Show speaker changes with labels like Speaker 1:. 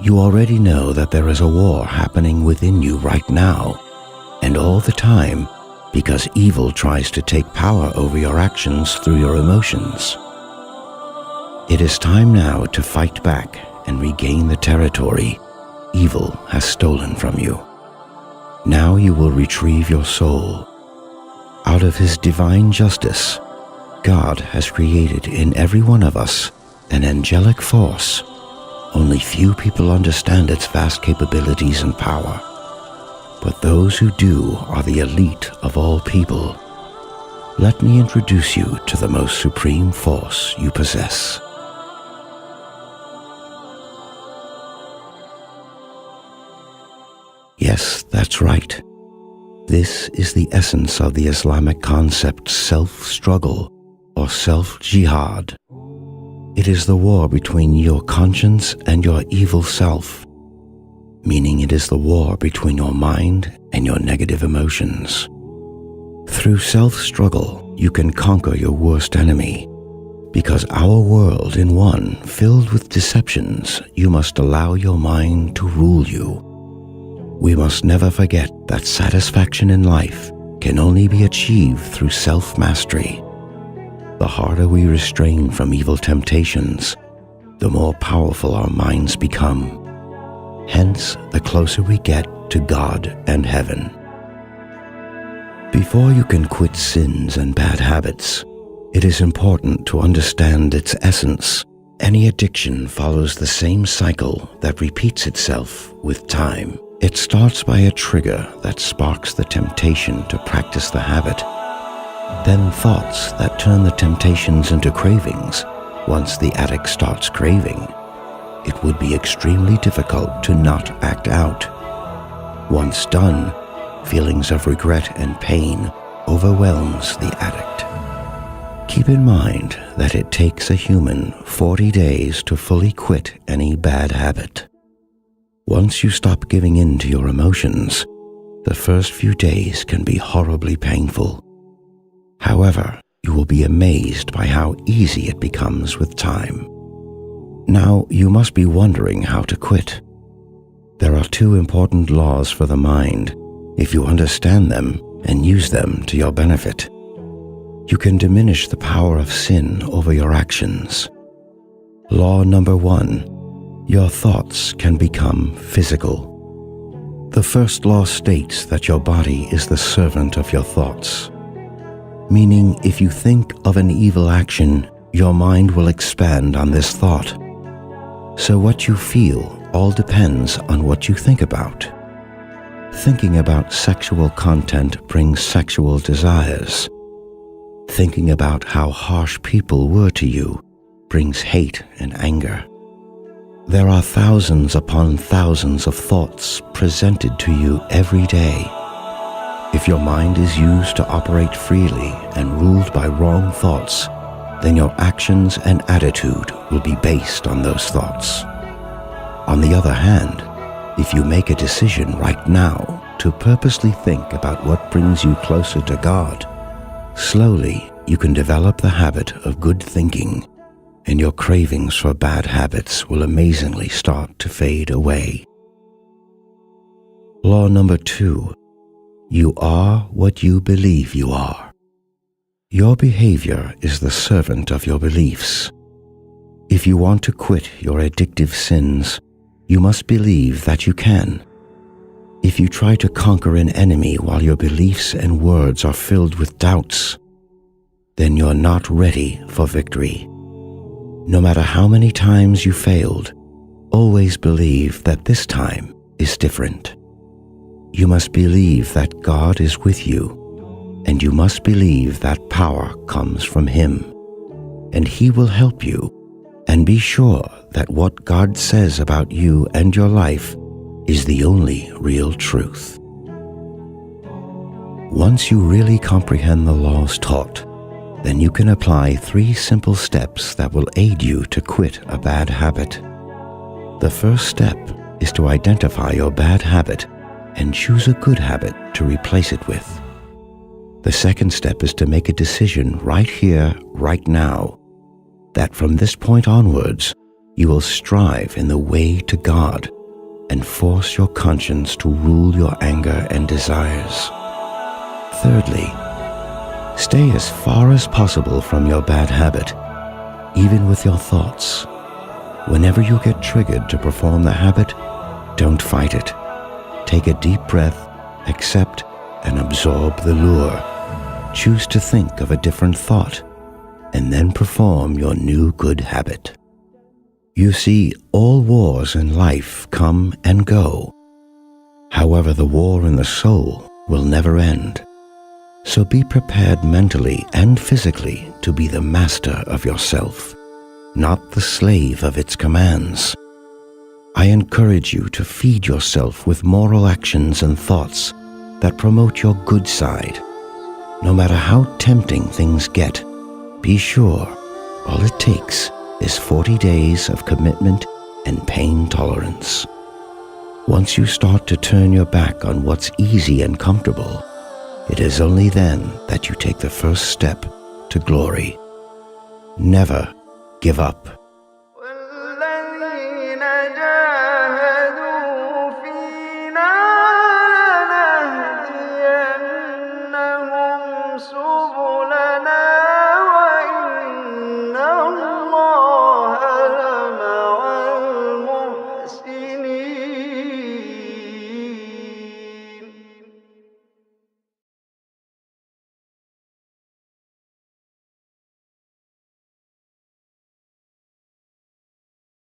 Speaker 1: You already know that there is a war happening within you right now, and all the time, because evil tries to take power over your actions through your emotions. It is time now to fight back and regain the territory evil has stolen from you. Now you will retrieve your soul. Out of His divine justice, God has created in every one of us an angelic force. Only few people understand its vast capabilities and power, but those who do are the elite of all people. Let me introduce you to the most supreme force you possess. Yes, that's right. This is the essence of the Islamic concept self-struggle or self-jihad. It is the war between your conscience and your evil self, meaning it is the war between your mind and your negative emotions. Through self-struggle, you can conquer your worst enemy. Because our world in one, filled with deceptions, you must allow your mind to rule you. We must never forget that satisfaction in life can only be achieved through self-mastery. The harder we restrain from evil temptations, the more powerful our minds become. Hence, the closer we get to God and heaven. Before you can quit sins and bad habits, it is important to understand its essence. Any addiction follows the same cycle that repeats itself with time. It starts by a trigger that sparks the temptation to practice the habit, then thoughts that turn the temptations into cravings. Once the addict starts craving, it would be extremely difficult to not act out. Once done, feelings of regret and pain overwhelms the addict. Keep in mind that it takes a human 40 days to fully quit any bad habit. Once you stop giving in to your emotions, the first few days can be horribly painful. However, you will be amazed by how easy it becomes with time. Now, you must be wondering how to quit. There are two important laws for the mind. If you understand them and use them to your benefit, you can diminish the power of sin over your actions. Law number 1. Your thoughts can become physical. The first law states that your body is the servant of your thoughts, meaning if you think of an evil action, your mind will expand on this thought. So what you feel all depends on what you think about. Thinking about sexual content brings sexual desires. Thinking about how harsh people were to you brings hate and anger. There are thousands upon thousands of thoughts presented to you every day. If your mind is used to operate freely and ruled by wrong thoughts, then your actions and attitude will be based on those thoughts. On the other hand, if you make a decision right now to purposely think about what brings you closer to God, slowly you can develop the habit of good thinking, and your cravings for bad habits will amazingly start to fade away. Law number 2. You are what you believe you are. Your behavior is the servant of your beliefs. If you want to quit your addictive sins, you must believe that you can. If you try to conquer an enemy while your beliefs and words are filled with doubts, then you're not ready for victory. No matter how many times you failed, always believe that this time is different. You must believe that God is with you, and you must believe that power comes from Him, and He will help you, and be sure that what God says about you and your life is the only real truth. Once you really comprehend the laws taught, then you can apply 3 simple steps that will aid you to quit a bad habit. The first step is to identify your bad habit and choose a good habit to replace it with. The second step is to make a decision right here, right now, that from this point onwards, you will strive in the way to God and force your conscience to rule your anger and desires. Thirdly, stay as far as possible from your bad habit, even with your thoughts. Whenever you get triggered to perform the habit, don't fight it. Take a deep breath, accept and absorb the lure. Choose to think of a different thought, and then perform your new good habit. You see, all wars in life come and go. However, the war in the soul will never end. So be prepared mentally and physically to be the master of yourself, not the slave of its commands. I encourage you to feed yourself with moral actions and thoughts that promote your good side. No matter how tempting things get, be sure all it takes is 40 days of commitment and pain tolerance. Once you start to turn your back on what's easy and comfortable, it is only then that you take the first step to glory. Never give up.